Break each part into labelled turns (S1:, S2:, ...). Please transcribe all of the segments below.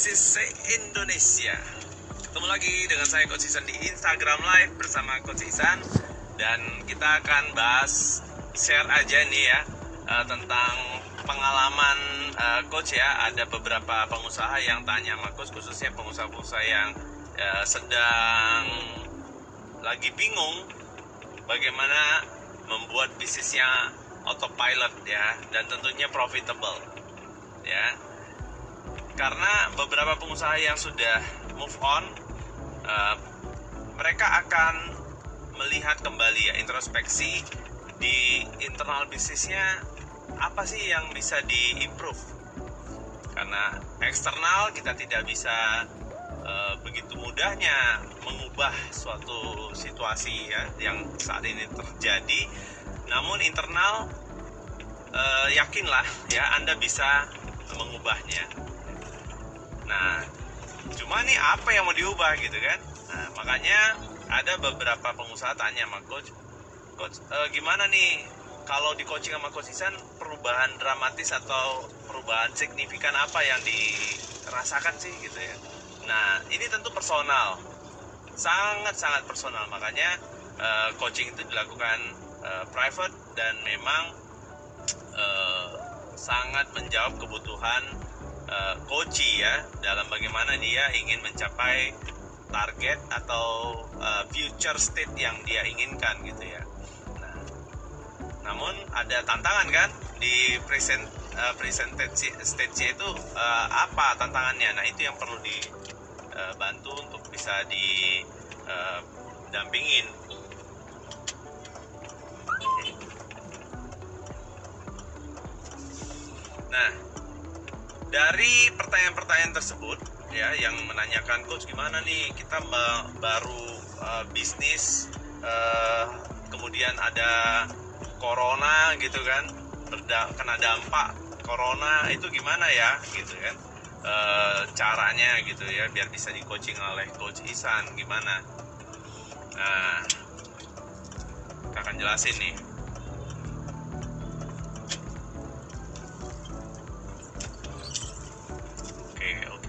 S1: bisnis se-Indonesia. Ketemu lagi dengan saya Coach Ihsan di Instagram Live bersama Coach Ihsan. Dan kita akan bahas, share aja nih ya tentang pengalaman Coach ya. Ada beberapa pengusaha yang tanya sama Coach, khususnya pengusaha-pengusaha yang sedang lagi bingung bagaimana membuat bisnisnya autopilot ya, dan tentunya profitable ya. Karena beberapa pengusaha yang sudah move on, mereka akan melihat kembali ya, introspeksi di internal bisnisnya, apa sih yang bisa diimprove. Karena eksternal kita tidak bisa begitu mudahnya mengubah suatu situasi ya yang saat ini terjadi. Namun internal, yakinlah ya Anda bisa mengubahnya. Nah, cuma nih apa yang mau diubah gitu kan? Nah, makanya ada beberapa pengusaha tanya sama Coach, gimana nih kalau di coaching sama Coach Ihsan, perubahan dramatis atau perubahan signifikan apa yang dirasakan sih gitu ya? Nah, ini tentu personal, sangat-sangat personal. Makanya coaching itu dilakukan private dan memang sangat menjawab kebutuhan coachee ya, dalam bagaimana dia ingin mencapai target atau future state yang dia inginkan gitu ya. Nah, namun ada tantangan kan di presented stage-nya itu, apa tantangannya? Nah, itu yang perlu dibantu untuk bisa didampingin. Nah, dari pertanyaan-pertanyaan tersebut ya, yang menanyakan Coach gimana nih kita baru bisnis, kemudian ada corona gitu kan, kena dampak corona, itu gimana ya gitu kan, caranya gitu ya biar bisa di coaching oleh Coach Ihsan gimana. Nah, kita akan jelasin nih.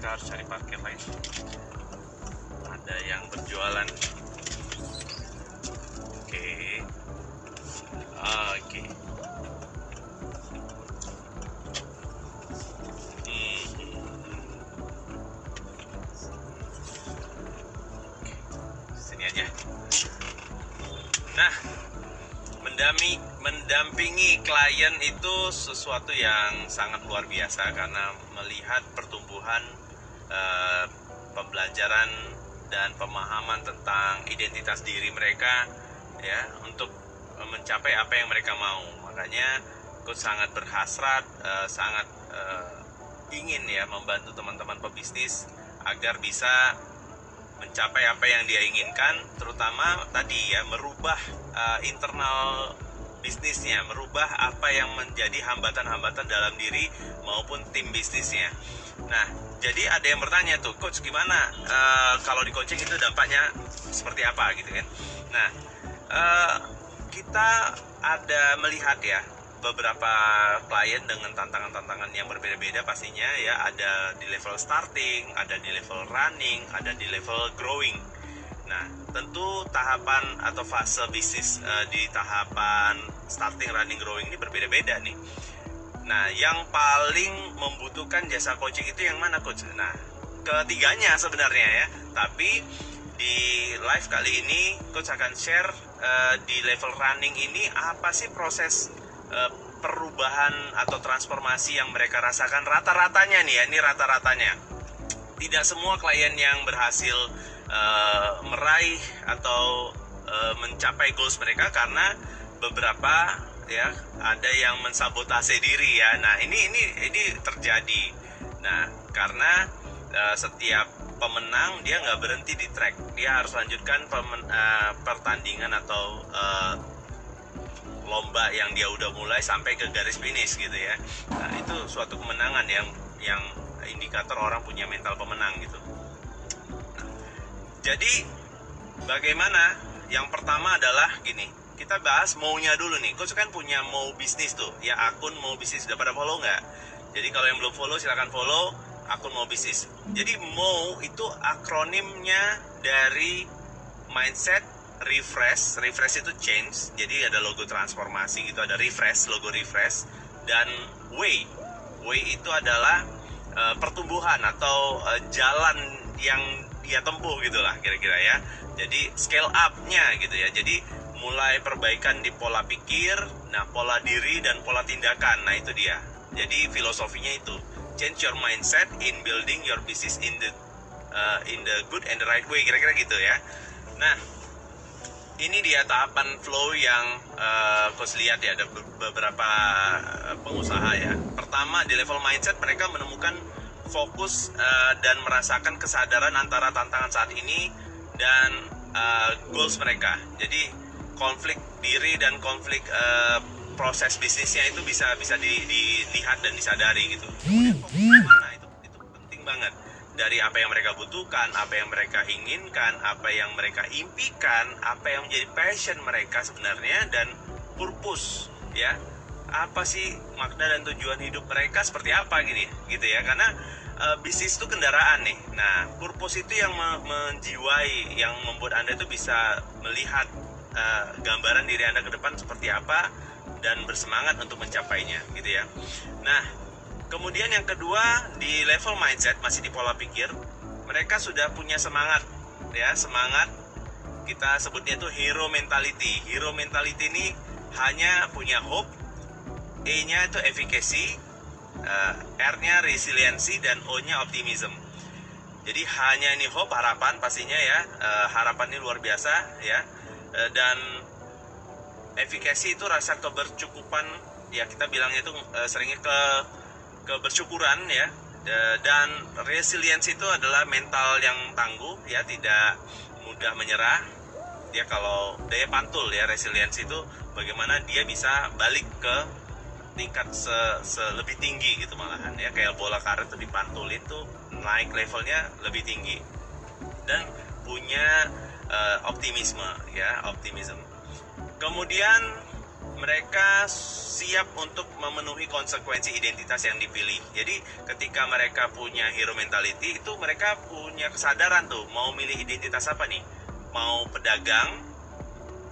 S1: Kita harus cari parkir lain. Ada yang berjualan. Oke. Sini aja. Nah, mendampingi klien itu sesuatu yang sangat luar biasa, karena melihat pertumbuhan pembelajaran dan pemahaman tentang identitas diri mereka ya, untuk mencapai apa yang mereka mau. Makanya Coach sangat berhasrat, sangat ingin ya membantu teman-teman pebisnis agar bisa mencapai apa yang dia inginkan, terutama tadi ya, merubah internal bisnisnya, merubah apa yang menjadi hambatan-hambatan dalam diri maupun tim bisnisnya. Nah, jadi ada yang bertanya tuh, Coach gimana kalau di coaching itu dampaknya seperti apa gitu kan. Nah, kita ada melihat ya beberapa klien dengan tantangan-tantangan yang berbeda-beda pastinya ya. Ada di level starting, ada di level running, ada di level growing. Nah, tentu tahapan atau fase bisnis di tahapan starting, running, growing ini berbeda-beda nih. Nah, yang paling membutuhkan jasa coaching itu yang mana, Coach? Nah, ketiganya sebenarnya ya. Tapi di live kali ini Coach akan share di level running ini apa sih proses perubahan atau transformasi yang mereka rasakan rata-ratanya nih ya. Ini rata-ratanya. Tidak semua klien yang berhasil meraih atau mencapai goals mereka, karena beberapa ya ada yang mensabotase diri ya. Nah, ini terjadi. Nah, karena setiap pemenang dia nggak berhenti di track, dia harus lanjutkan pertandingan atau lomba yang dia udah mulai sampai ke garis finish gitu ya. Nah, itu suatu kemenangan yang indikator orang punya mental pemenang gitu. Nah, jadi bagaimana? Yang pertama adalah gini, kita bahas maunya dulu nih. Coach kan punya mau bisnis tuh ya, akun mau bisnis, udah pada follow nggak? Jadi kalau yang belum follow silakan follow akun mau bisnis. Jadi MO itu akronimnya dari mindset, refresh itu change, jadi ada logo transformasi gitu, ada refresh, logo refresh, dan way itu adalah pertumbuhan atau jalan yang dia tempuh gitulah kira-kira ya. Jadi scale up-nya gitu ya. Jadi mulai perbaikan di pola pikir, nah pola diri dan pola tindakan. Nah itu dia. Jadi filosofinya itu change your mindset in building your business in the good and the right way, kira-kira gitu ya. Nah, ini dia tahapan flow yang coach lihat ya, ada beberapa pengusaha ya. Pertama, di level mindset mereka menemukan fokus dan merasakan kesadaran antara tantangan saat ini dan goals mereka. Jadi konflik diri dan konflik proses bisnisnya itu bisa dilihat dan disadari gitu. Kemudian fokus mana itu penting banget. Dari apa yang mereka butuhkan, apa yang mereka inginkan, apa yang mereka impikan, apa yang menjadi passion mereka sebenarnya, dan purpose ya. Apa sih makna dan tujuan hidup mereka seperti apa gini gitu ya. Karena bisnis itu kendaraan nih. Nah, purpose itu yang menjiwai, yang membuat Anda itu bisa melihat gambaran diri Anda ke depan seperti apa dan bersemangat untuk mencapainya gitu ya. Nah, kemudian yang kedua, di level mindset, masih di pola pikir, mereka sudah punya semangat ya, semangat kita sebutnya itu hero mentality. Hero mentality ini hanya punya hope, E-nya itu efficacy, R-nya resiliency, dan O-nya optimism. Jadi hanya ini hope, harapan pastinya ya, harapan ini luar biasa ya, dan efficacy itu rasa kebercukupan ya, kita bilangnya itu seringnya kebersyukuran ya, dan resilience itu adalah mental yang tangguh ya, tidak mudah menyerah. Dia kalau daya pantul ya, resilience itu bagaimana dia bisa balik ke tingkat lebih tinggi gitu malahan ya, kayak bola karet itu dipantulin tuh naik levelnya lebih tinggi, dan punya optimisme ya, optimism. Kemudian mereka siap untuk memenuhi konsekuensi identitas yang dipilih. Jadi ketika mereka punya hero mentality itu, mereka punya kesadaran tuh mau milih identitas apa nih. Mau pedagang,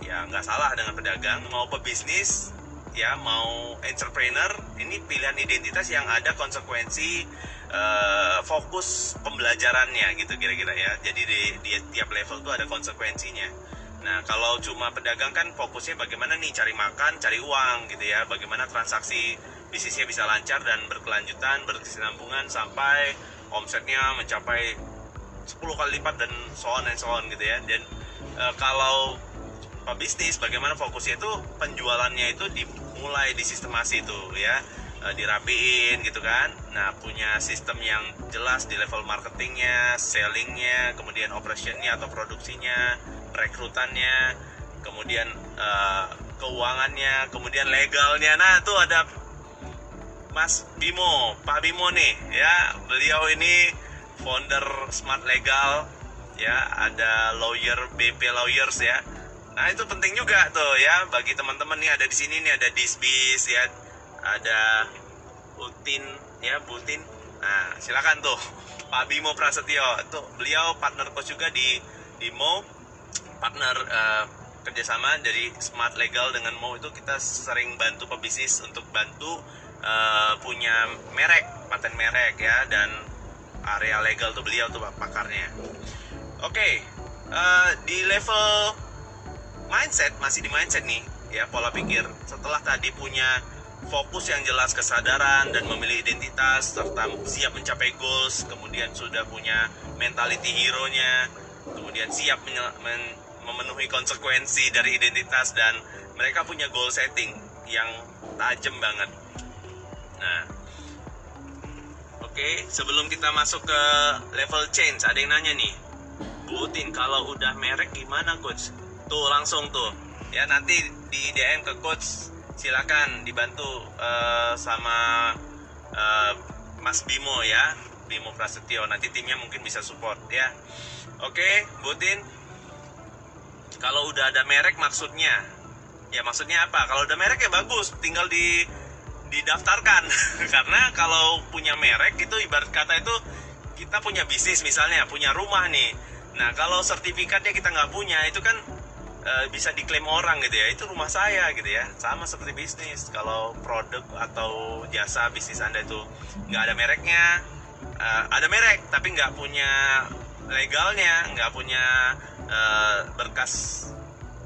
S1: ya nggak salah dengan pedagang. Mau pebisnis, ya mau entrepreneur. Ini pilihan identitas yang ada konsekuensi fokus pembelajarannya gitu kira-kira ya. Jadi di tiap level tuh ada konsekuensinya. Nah, kalau cuma pedagang kan fokusnya bagaimana nih cari makan, cari uang gitu ya. Bagaimana transaksi bisnisnya bisa lancar dan berkelanjutan, berkesinambungan sampai omsetnya mencapai 10 kali lipat dan so on gitu ya. Dan kalau pebisnis, bagaimana fokusnya itu penjualannya itu dimulai disistemasi itu ya, dirapiin gitu kan. Nah, punya sistem yang jelas di level marketingnya, sellingnya, kemudian operationnya atau produksinya, rekrutannya, kemudian keuangannya, kemudian legalnya. Nah, tuh ada Mas Bimo, Pak Bimo nih ya, beliau ini founder Smart Legal ya, ada lawyer BP Lawyers ya. Nah, itu penting juga tuh ya bagi teman-teman nih, ada di sini nih, ada Disbis ya, ada Butin ya, Butin. Nah, silakan tuh Pak Bimo Prasetyo, tuh beliau partner coach juga di Mo, partner kerjasama dari Smart Legal dengan Mo. Itu kita sering bantu pebisnis untuk bantu punya merek, paten merek ya, dan area legal tuh beliau tuh pakarnya. Oke, di level mindset, masih di mindset nih ya, pola pikir. Setelah tadi punya fokus yang jelas, kesadaran dan memilih identitas serta siap mencapai goals, kemudian sudah punya mentality hero-nya, kemudian siap memenuhi konsekuensi dari identitas, dan mereka punya goal setting yang tajam banget. Nah, oke, sebelum kita masuk ke level change, ada yang nanya nih, Butin, kalau udah merek gimana coach? Tuh langsung tuh ya, nanti di DM ke coach, silakan dibantu sama Mas Bimo ya, Bimo Prasetyo. Nanti timnya mungkin bisa support ya. Oke, Butin, kalau udah ada merek maksudnya apa? Kalau udah merek ya bagus, tinggal didaftarkan. Karena kalau punya merek itu ibarat kata itu kita punya bisnis, misalnya punya rumah nih. Nah kalau sertifikatnya kita nggak punya, itu kan bisa diklaim orang gitu ya, itu rumah saya gitu ya. Sama seperti bisnis, kalau produk atau jasa bisnis Anda itu nggak ada mereknya, ada merek tapi nggak punya legalnya, nggak punya berkas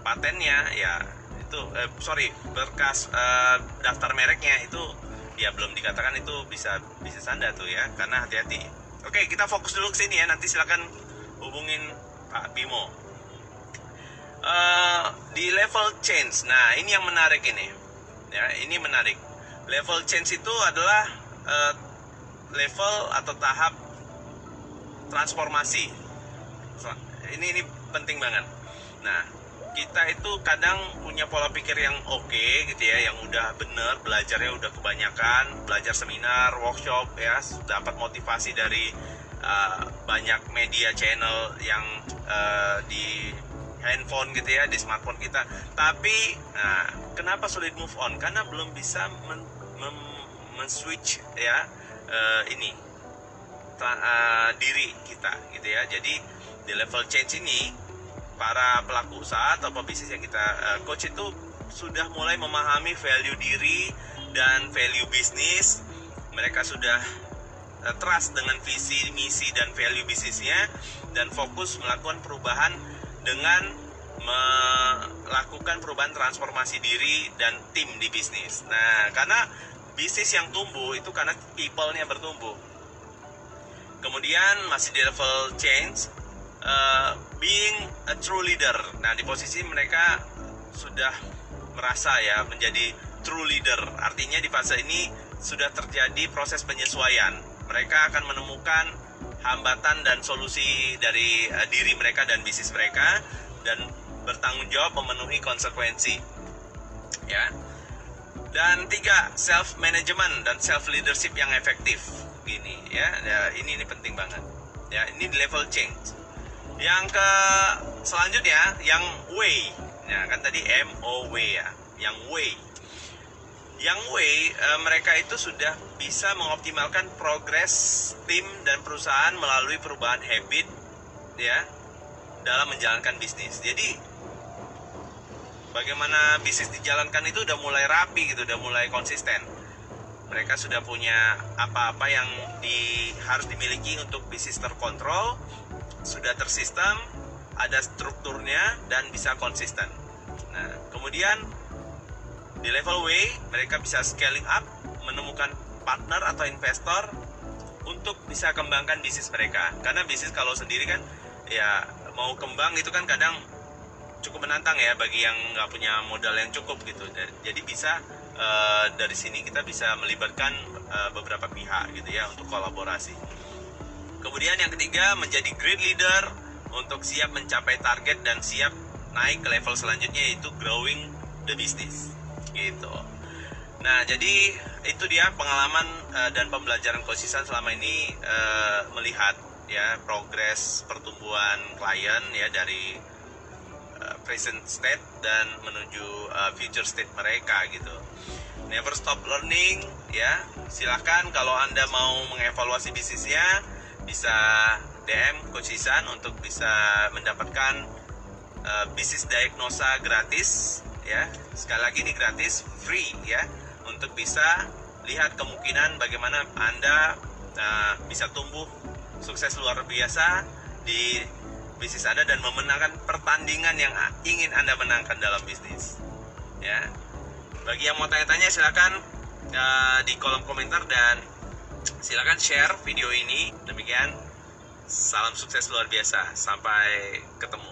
S1: patennya ya, itu berkas daftar mereknya, itu ya belum dikatakan itu bisa bisnis Anda tuh ya, karena hati-hati. Oke, kita fokus dulu ke sini ya, nanti silakan hubungin Pak Bimo. Di level change, nah ini yang menarik ini ya, ini menarik. Level change itu adalah level atau tahap transformasi. Ini penting banget. Nah kita itu kadang punya pola pikir yang oke gitu ya, yang udah bener, belajarnya udah kebanyakan, belajar seminar, workshop ya, dapat motivasi dari banyak media channel yang di handphone gitu ya, di smartphone kita. Tapi nah, kenapa sulit move on? Karena belum bisa men-switch ya diri kita gitu ya. Jadi di level change ini, para pelaku usaha atau pebisnis yang kita coach itu sudah mulai memahami value diri dan value bisnis. Mereka sudah trust dengan visi, misi, dan value bisnisnya, dan fokus melakukan perubahan dengan melakukan perubahan transformasi diri dan tim di bisnis. Nah, karena bisnis yang tumbuh itu karena people-nya bertumbuh. Kemudian masih di level change, being a true leader. Nah, di posisi mereka sudah merasa ya menjadi true leader. Artinya di fase ini sudah terjadi proses penyesuaian. Mereka akan menemukan hambatan dan solusi dari diri mereka dan bisnis mereka, dan bertanggung jawab memenuhi konsekuensi ya. Dan 3, self management dan self leadership yang efektif gini ya. Ini penting banget ya, ini di level change. Yang ke selanjutnya yang way ya, kan tadi MOW ya, yang way. Yang way, mereka itu sudah bisa mengoptimalkan progres tim dan perusahaan melalui perubahan habit ya dalam menjalankan bisnis. Jadi bagaimana bisnis dijalankan itu udah mulai rapi gitu, udah mulai konsisten. Mereka sudah punya apa-apa yang harus dimiliki untuk bisnis terkontrol, sudah tersistem, ada strukturnya, dan bisa konsisten. Nah, kemudian di level W, mereka bisa scaling up, menemukan partner atau investor untuk bisa kembangkan bisnis mereka. Karena bisnis kalau sendiri kan ya mau kembang itu kan kadang cukup menantang ya bagi yang nggak punya modal yang cukup gitu. Jadi bisa dari sini kita bisa melibatkan beberapa pihak gitu ya untuk kolaborasi. Kemudian yang ketiga, menjadi great leader untuk siap mencapai target dan siap naik ke level selanjutnya, yaitu growing the business gitu. Nah, jadi itu dia pengalaman dan pembelajaran Coach selama ini, melihat ya progres pertumbuhan klien ya dari present state dan menuju future state mereka gitu. Never stop learning ya. Silahkan kalau Anda mau mengevaluasi bisnisnya, bisa DM Coach Ihsan untuk bisa mendapatkan bisnis diagnosa gratis ya. Sekali lagi ini gratis, free ya, untuk bisa lihat kemungkinan bagaimana Anda bisa tumbuh sukses luar biasa di bisnis Anda dan memenangkan pertandingan yang ingin Anda menangkan dalam bisnis ya. Bagi yang mau tanya-tanya silakan di kolom komentar, dan silakan share video ini. Demikian, salam sukses luar biasa, sampai ketemu.